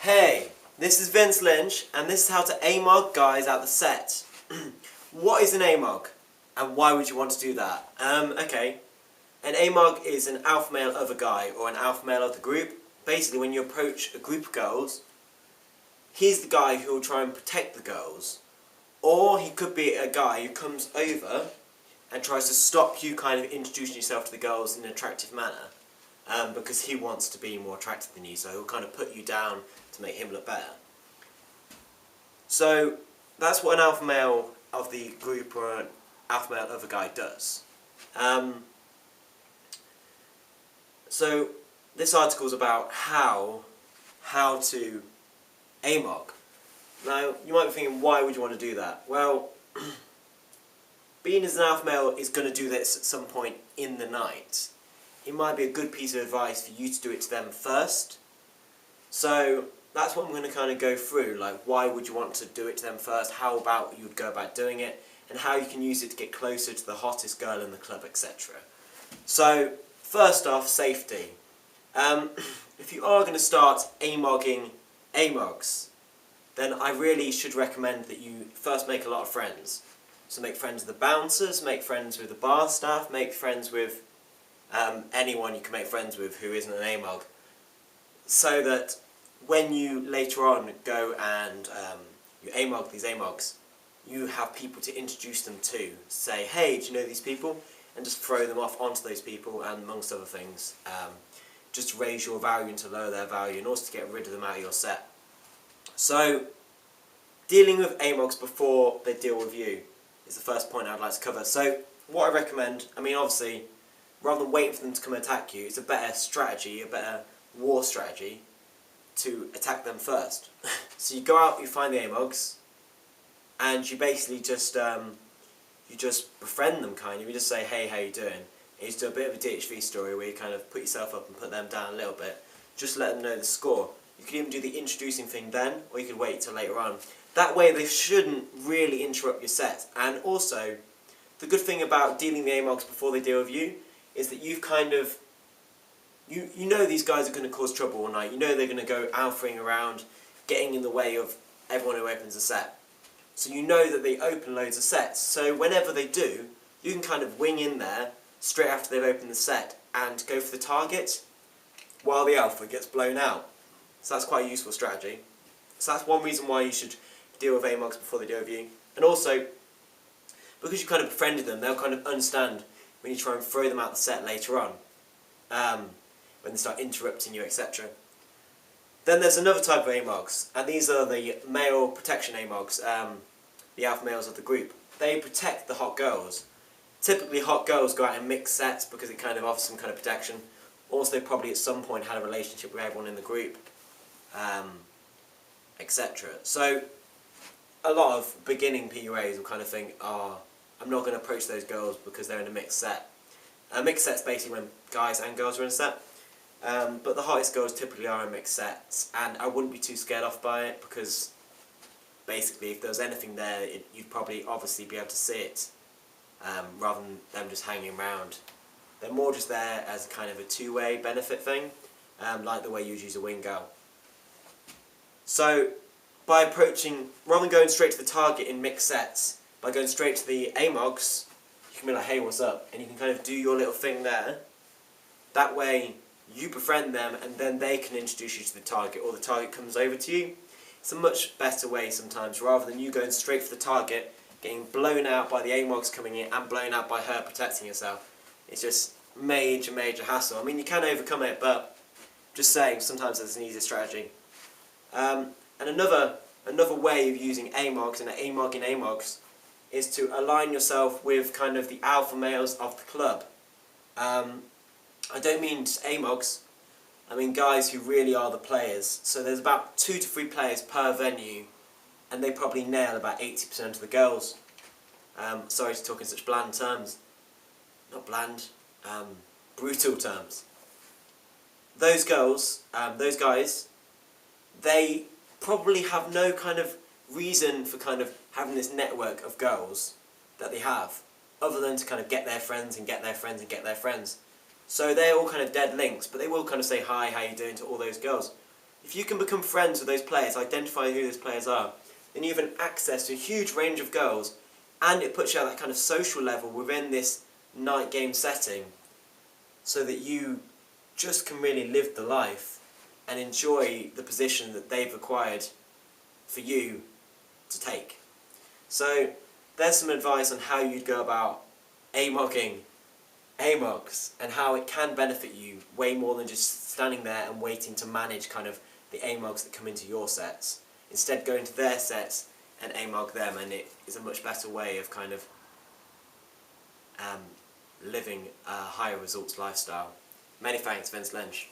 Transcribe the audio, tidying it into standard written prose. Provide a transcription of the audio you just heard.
Hey, this is Vince Lynch, and this is how to AMOG guys out the set. What is an AMOG, and why would you want to do that? Okay, an AMOG is an alpha male of a guy, or an alpha male of the group. Basically, when you approach a group of girls, he's the guy who will try and protect the girls. Or he could be a guy who comes over and tries to stop you kind of introducing yourself to the girls in an attractive manner. Because he wants to be more attractive than you, so he'll kind of put you down to make him look better. So that's what an alpha male of the group or an alpha male of a guy does. So this article is about how to AMOG. Now you might be thinking, why would you want to do that? Well, being as an alpha male is going to do this at some point in the night. It might be a good piece of advice for you to do it to them first. So that's what I'm going to kind of go through, like why would you want to do it to them first, how about you would go about doing it, and how you can use it to get closer to the hottest girl in the club, etc. So first off, safety. If you are going to start AMOGing AMOGs, then I really should recommend that you first make a lot of friends. So make friends with the bouncers, make friends with the bar staff, make friends with anyone you can make friends with who isn't an AMOG, so that when you later on go and you AMOG these AMOGs, you have people to introduce them to. Say, hey, do you know these people? And just throw them off onto those people, and amongst other things, just to raise your value and to lower their value, and also to get rid of them out of your set. So, dealing with AMOGs before they deal with you is the first point I'd like to cover. So, what I recommend, I mean obviously, rather than waiting for them to come and attack you, it's a better strategy, a better war strategy, to attack them first. So you go out, you find the AMOGs, and you basically just befriend them kind of. You just say, hey, how you doing? And you just do a bit of a DHV story where you kind of put yourself up and put them down a little bit. Just let them know the score. You could even do the introducing thing then, or you could wait till later on. That way they shouldn't really interrupt your set. And also, the good thing about dealing the AMOGs before they deal with you is that you've kind of, you know these guys are going to cause trouble all night. You know they're going to go alphaing around, getting in the way of everyone who opens a set. So you know that they open loads of sets. So whenever they do, you can kind of wing in there straight after they've opened the set and go for the target while the alpha gets blown out. So that's quite a useful strategy. So that's one reason why you should deal with AMOGs before they deal with you. And also, because you kind of befriended them, they'll kind of understand when you try and throw them out the set later on, when they start interrupting you, etc. Then there's another type of AMOGs, and these are the male protection AMOGs, the alpha males of the group. They protect the hot girls. Typically hot girls go out in mixed sets because it kind of offers some kind of protection. Also, they probably at some point had a relationship with everyone in the group, etc. So a lot of beginning PUAs will kind of think, oh, I'm not going to approach those girls because they're in a mixed set. A mixed set's basically when guys and girls are in a set. But the hottest girls typically are in mixed sets, and I wouldn't be too scared off by it because basically if there was anything there, you'd probably obviously be able to see it, rather than them just hanging around. They're more just there as kind of a two-way benefit thing, like the way you'd use a wing girl. So by approaching, rather than going straight to the target in mixed sets, by going straight to the AMOGs, you can be like, hey, what's up? And you can kind of do your little thing there. That way, you befriend them, and then they can introduce you to the target, or the target comes over to you. It's a much better way sometimes, rather than you going straight for the target, getting blown out by the AMOGs coming in, and blown out by her protecting herself. It's just major, major hassle. I mean, you can overcome it, but just saying, sometimes it's an easier strategy. And another way of using AMOGs and AMOGing AMOGs is to align yourself with kind of the alpha males of the club. I don't mean just AMOGs, I mean guys who really are the players. So there's about 2 to 3 players per venue, and they probably nail about 80% of the girls. Sorry to talk in such bland terms. Not bland, brutal terms. Those girls, those guys, they probably have no kind of reason for kind of having this network of girls that they have, other than to kind of get their friends and get their friends and get their friends. So they're all kind of dead links, but they will kind of say hi, how you doing to all those girls. If you can become friends with those players, identify who those players are, then you have an access to a huge range of girls, and it puts you at that kind of social level within this night game setting, so that you just can really live the life and enjoy the position that they've acquired for you to take. So there's some advice on how you'd go about amogging AMOGs, and how it can benefit you way more than just standing there and waiting to manage kind of the AMOGs that come into your sets. Instead, go into their sets and AMOG them, and it is a much better way of kind of living a higher results lifestyle. Many thanks, Vince Lynch.